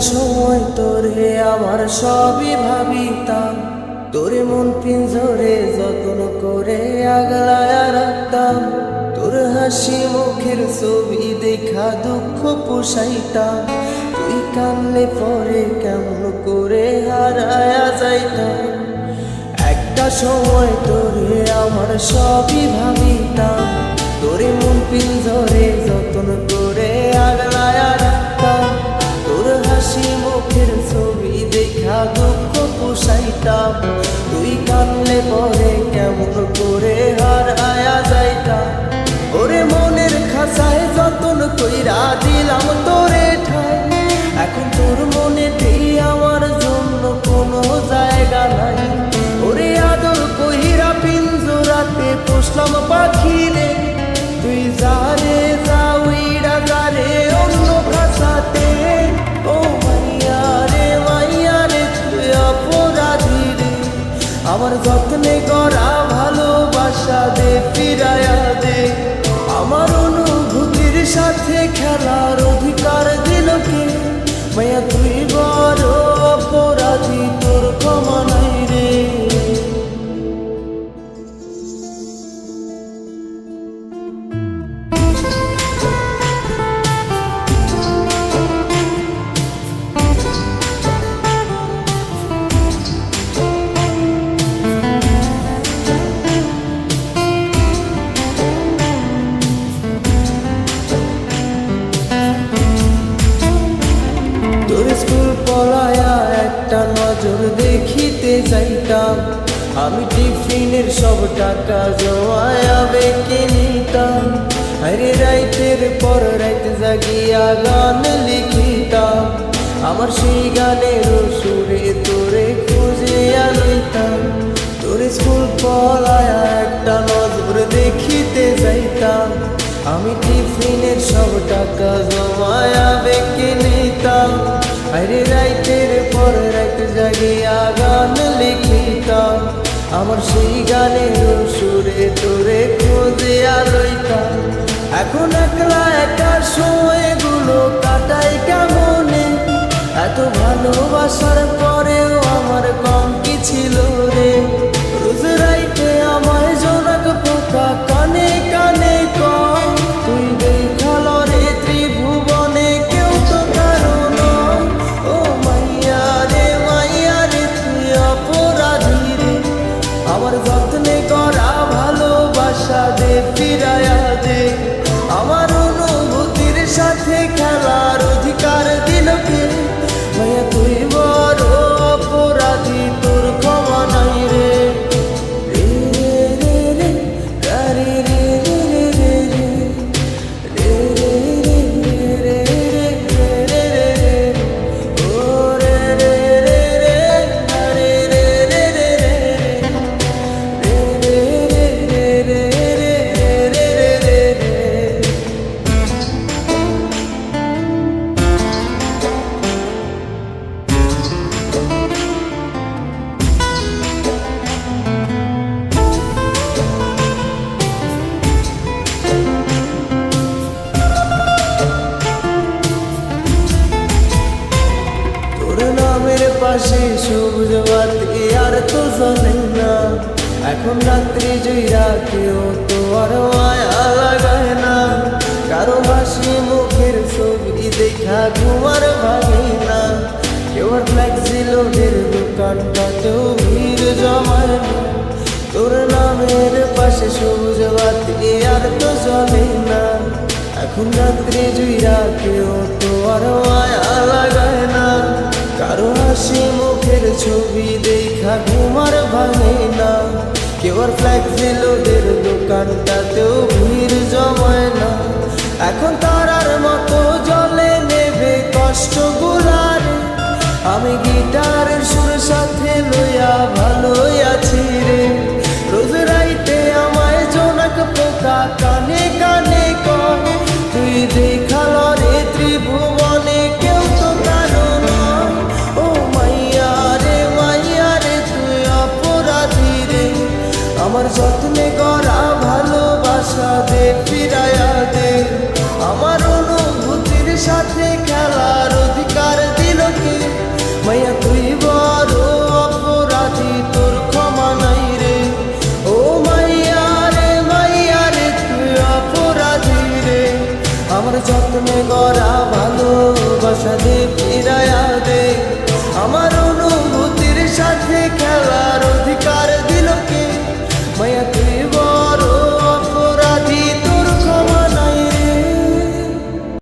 সময় তোরে আমার সবই ভাবিতাম, তোরে মন পিঞ্জরে যত্ন করে আগলায়া রাখতাম। তোর হাসি মুখের ছবি দেখা দুঃখ পোষাইতাম, তুই কানলে পরে কেমন করে হারায়া যাইতাম। একটা সময় তোরে আমার সবই ভাবিতাম, তোরে মন পিঞ্জরে যত্ন করে আগলায়া রাখতাম। তোর হাসি মুখের ছবি দেখা দুঃখ পোষাইতাম, তুই কানলে পরে কেমন করে হারায়া যাইতাম। ওরে মনের খাঁচায় যতন কইরা দিলাম তোরে ঠাই, এখন তোর মনেতেই আমার জন্য কোনো জায়গা নাই। ওরে আদর কইরা পিঞ্জরাতে পোষলাম পাখি রে, তুই যারে যা উইড়া যারে অন্য ভাষাতে। ও মাইয়া রে তুই অপরাধী রে, আমার যত্নে করা ভালোবাসা দে ফিরায়া দে। আমার অনুভূতির সাথে খেলার অধিকার দিল কে? মাইয়া তুই বড় অপরাধী, তোর ক্ষমা নাই রে। তোর স্কুল পড়ায়া একটা নজর দেখিতে যাইতাম, আমি টিফিনের সব টাকা জমায়া বেঁকে নিতাম। আরে রাইতের পর রাইত জাগিয়া গান লিখিতাম, আমার সেই গানের সুরে তোরে খুঁজে আনইতাম। তোর স্কুল পড়ায়া একটা নজর দেখিতে যাইতাম, আমি টিফিনের সব টাকা জমায়া বেঁকে নিতাম। আরে রাইতের পর রাইত জাগিয়া গান লিখিতাম, আমার সেই গানের সুরে তোরে খুঁজিয়া লইতাম। এখন একলা একা সময়গুলো কাটাই কেমনে, এত ভালোবাসার পরেও আমার কম কি ছিল রে। রোজ রাইতে আমায় জোনাক পোকা কানে কানে কম, তুই দেখাল রে ত্রিভুবনে কেউ তো কারণ। ও মাইয়া রে তুই অপরাধী রে, আমার যত্নে করা ভালোবাসা দে ফিরায়া দে। আমার অনুভূতির সাথে খেলার অধিকার দিল কে? মাইয়া তুই বড় অপরাধী, তোর ক্ষমা নাই রে। পাশে সবুজ বাতি আর তো জ্বলে না, এখন রাত্রি জুইরা কেউ তো আর মায়া লাগায় না। কারো হাসি মুখের ছবি দেখা ঘুমার ভাগে না, কেউ আর ফ্লেক্সি লোডের দোকানটাতেও ভিড় জমায় না। তোর নামের পাশে সবুজ বাতি আর তো জ্বলে না, এখন রাত্রি জুইরা কেউ তো আর মায়া লাগায় না। কারো হাসি মুখের ছবি দেখা ঘুমার ভাঙে না, কেউ আর ফ্লেক্সি লোডের দোকানটাতেও ভিড় জমায় না। এখন তারার মতো জলে নেবে কষ্ট গুলারে, আমি গিটারের সুর সাথে লইয়া ভালোই আছি রে। রোজ রাইতে আমায় জোনাক পোকা কানে কানে কর, তুই দেখাল রে ত্রিভুবনে কেউ তো কারণ। ও মাইয়া রে তুই অপরাধী রে, আমার যত্নে করা ভালোবাসা দে ফিরায়া দে। আমার অনুভূতির সাথে খেলার অধিকার দিল যত্ন